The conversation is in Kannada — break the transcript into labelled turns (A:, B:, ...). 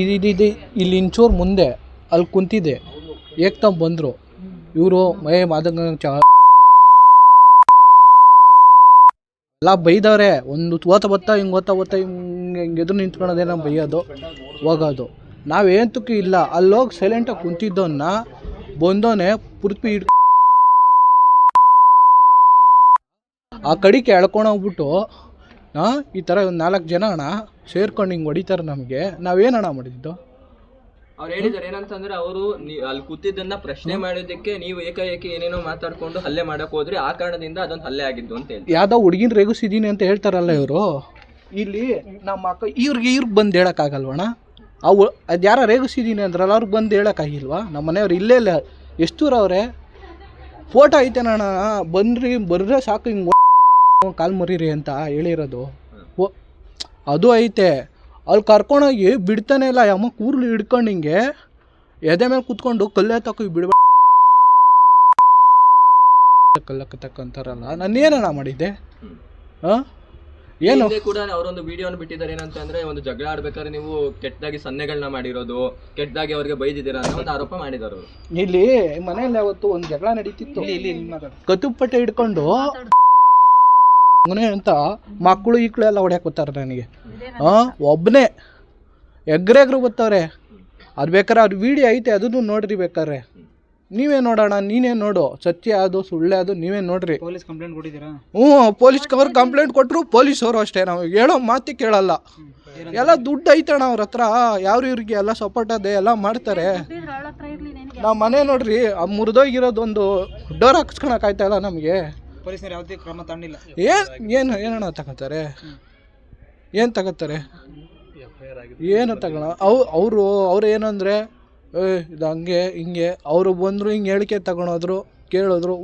A: ಇದು ಇಲ್ಲಿ ಇಂಚೂರು ಮುಂದೆ ಅಲ್ಲಿ ಕುಂತಿದ್ದೆ ಏಕ್ತಮ್ ಬಂದರು ಇವರು ಮಾದಂಗ ಎಲ್ಲ ಬೈದವ್ರೆ. ಒಂದು ಓದ್ತಾ ಹಿಂಗೆ ಹಿಂಗೆ ಎದುರು ನಿಂತ್ಕೊಳ್ಳೋದೇನೋ ಬೈಯೋದು ಹೋಗೋದು. ನಾವೇಂತಕ್ಕೂ ಇಲ್ಲ, ಅಲ್ಲೋಗಿ ಸೈಲೆಂಟಾಗಿ ಕುಂತಿದ್ದವನ್ನ ಬಂದವನೇ ಪುರ್ಪಿ ಆ ಕಡಿಕೆ ಎಳ್ಕೊಂಡೋಗ್ಬಿಟ್ಟು ಈ ಥರ ಒಂದು 4 ಜನ ಅಣ್ಣ ಸೇರ್ಕೊಂಡು ಹಿಂಗೆ ಹೊಡಿತಾರೆ ನಮಗೆ. ನಾವೇನಣ್ಣ ಮಾಡಿದ್ದು?
B: ಅವ್ರು ಹೇಳಿದಾರೆ ಏನಂತಂದ್ರೆ, ಅವರು ಅಲ್ಲಿ ಕೂತಿದ್ದನ್ನ ಪ್ರಶ್ನೆ ಮಾಡೋದಕ್ಕೆ ನೀವು ಏಕಾಏಕಿ ಏನೇನೋ ಮಾತಾಡ್ಕೊಂಡು ಹಲ್ಲೆ ಮಾಡಕ್ ಹೋದ್ರಿ, ಆ ಕಾರಣದಿಂದ ಅದೊಂದು ಹಲ್ಲೆ ಆಗಿದ್ದು ಅಂತ ಹೇಳಿ.
A: ಯಾವ್ದೋ ಹುಡುಗಿನ ರೇಗಿಸಿದೀನಿ ಅಂತ ಹೇಳ್ತಾರಲ್ಲ ಇವರು. ಇಲ್ಲಿ ನಮ್ಮ ಅಕ್ಕ ಇವ್ರಿಗೆ ಬಂದು ಹೇಳೋಕ್ಕಾಗಲ್ವಣ್ಣ? ಅದು ಯಾರ ರೇಗಿಸಿದೀನಿ ಅಂದ್ರಲ್ಲ, ಅವ್ರಿಗೆ ಬಂದು ಹೇಳೋಕ್ಕಾಗಿಲ್ವಾ? ನಮ್ಮ ಮನೆಯವ್ರು ಇಲ್ಲೇ ಇಲ್ಲ, ಎಷ್ಟು ದೂರ ಅವರೇ. ಫೋಟೋ ಐತೇನಣ್ಣ, ಬರ್ರೆ ಸಾಕು, ಹಿಂಗೆ ಕಾಲು ಮುರೀರಿ ಅಂತ ಹೇಳಿರೋದು. ಅದು ಐತೆ. ಅಲ್ಲಿ ಕರ್ಕೊಂಡೋಗಿ ಬಿಡ್ತಾನೆ ಇಲ್ಲ. ಅಮ್ಮ ಕೂರ್ಲು ಹಿಡ್ಕೊಂಡು ಹಿಂಗೆ ಎದೆ ಮೇಲೆ ಕೂತ್ಕೊಂಡು ಕಲ್ಲೆ ತಕ್ಕೋ ಬಿಡ್ಬೇಡ ಕಲ್ಲಕ್ಕೆ ತಕ್ಕಂತಾರಲ್ಲ. ನಾನೇನಣ್ಣ ಮಾಡಿದ್ದೆ? ಏನು
B: ಕೂಡ ಅವರೊಂದು ವಿಡಿಯೋನ ಬಿಟ್ಟಿದ್ದಾರೆ. ಏನಂತಂದ್ರೆ, ಒಂದು ಜಗಳ ಆಡ್ಬೇಕಾದ್ರೆ ನೀವು ಕೆಟ್ಟದಾಗಿ ಸನ್ನೆಗಳನ್ನ ಮಾಡಿರೋದು, ಕೆಟ್ಟದಾಗಿ ಅವ್ರಿಗೆ ಬೈದಿದ್ದೀರಾ ಅನ್ನೋ ಒಂದು ಆರೋಪ ಮಾಡಿದ್ದಾರೆ ಅವರು.
A: ಇಲ್ಲಿ ಮನೆಯಲ್ಲಿ ಅವತ್ತು ಒಂದು ಜಗಳ ನಡೀತಿತ್ತು. ಕತ್ತುಪಟ್ಟೆ ಹಿಡ್ಕೊಂಡು ಅಂತ ಮಕ್ಕಳು ಈಕ್ಳು ಎಲ್ಲ ಹೊಡ್ಯಾಕೆ ಬರ್ತಾರೆ ನನಗೆ. ಒಬ್ಬನೇ ಎಗ್ರೆಗ್ರು ಬರ್ತಾವ್ರೆ. ಅದು ಬೇಕಾದ್ರೆ ಅವ್ರ ವಿಡಿಯೋ ಐತೆ, ಅದನ್ನು ನೋಡ್ರಿ ಬೇಕಾದ್ರೆ. ನೀವೇ ನೋಡೋಣ, ನೀನೇ ನೋಡು, ಸತ್ಯ ಅದು ಸುಳ್ಳೆ ಅದು ನೀವೇ ನೋಡ್ರಿ.
C: ಪೊಲೀಸ್ ಕಂಪ್ಲೇಂಟ್ ಕೊಟ್ಟಿದ್ದೀರಾ?
A: ಪೊಲೀಸ್ ಕಂಪ್ಲೇಂಟ್ ಕೊಟ್ಟರು. ಪೊಲೀಸವರು ಅಷ್ಟೇ, ನಾವು ಹೇಳೋ ಮಾತಿ ಕೇಳಲ್ಲ. ಎಲ್ಲ ದುಡ್ಡು ಐತಣ್ಣ ಅವ್ರ ಹತ್ರ. ಇವ್ರಿಗೆ ಎಲ್ಲ ಸಪೋರ್ಟ್ ಅದೇ ಎಲ್ಲ ಮಾಡ್ತಾರೆ. ನಾವು ಮನೆ ನೋಡ್ರಿ, ಮುರಿದೋಗಿರೋದೊಂದು ಡೋರ್ ಹಾಕ್ಸ್ಕೊಳಕ್ಕಾಯ್ತಾ ಇಲ್ಲ ನಮಗೆ.
C: ಪೊಲೀಸರು ಯಾವುದೇ ಕ್ರಮ ತಗೊಂಡಿಲ್ಲ.
A: ಏನಣ್ಣ ತಗೋತಾರೆ? ಏನು ತಗೋತಾರೆ? ಏನು ತಗೋಣ? ಅವ್ರು ಏನಂದರೆ ಇದು ಹಂಗೆ ಹಿಂಗೆ ಅವರು ಬಂದರು, ಹಿಂಗೆ ಹೇಳಿಕೆ ತಗೊಳೋದ್ರು, ಕೇಳಿದ್ರು,